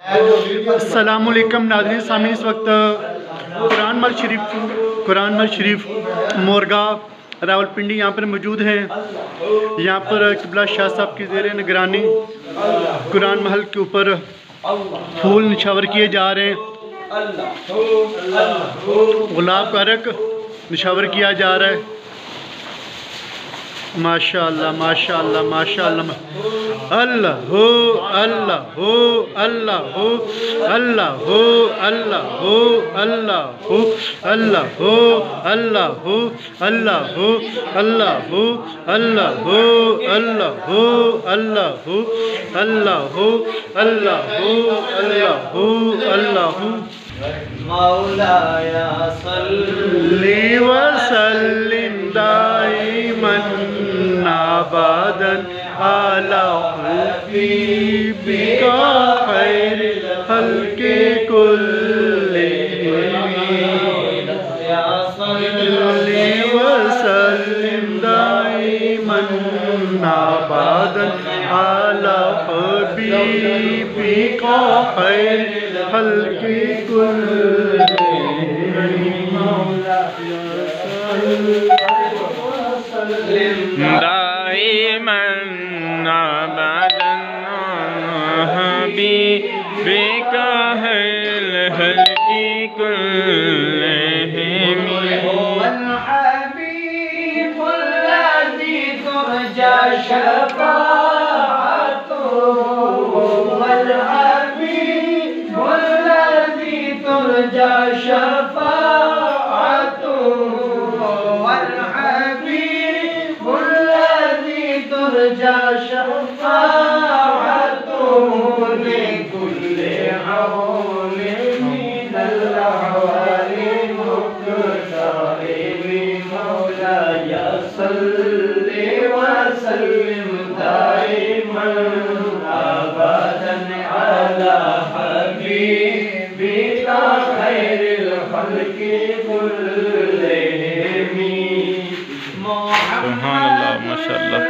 السلام علیکم ناظرین سامعین، اس وقت قرآن مل شریف مورگاہ راولپنڈی یہاں پر موجود ہیں۔ یہاں پر قبلہ شاہ صاحب کی زیر نگرانی قرآن محل کے اوپر پھول نچھاور کیے جا رہے ہیں، گلاب کا عرق نچھاور کیا جا رہا ہے۔ ماشاء اللہ ماشاء اللہ ماشاء اللہ، اللہ ہو اللہ ہو اللہ ہو اللہ ہو اللہ ہو اللہ ہو اللہ ہو اللہ ہو اللہ ہو اللہ ہو اللہ ہو اللہ ہو اللہ ہو اللہ ہو اللہ ہو اللہ ہو اللہ ہو مولایا صلی وسلم دائما ابدا علی حبیبک خیر الخلق کلہم، صلی وسلم دائما ابدا علی حبیبک خیر الخلق دائما ابدا حبیبک خیر الخلق کلہم، هو الحبیب الذی ترجى شفاعته، هو الحبیب الذی ترجى شفاعته، هو الحبیب الذی ترجى شفاعته لكل حول من الأحوال مقترب، مولاي صل وسلم دائما أبدا على حبيبك خير الخلق كلهم، سبحان اللہ، ماشاء اللہ۔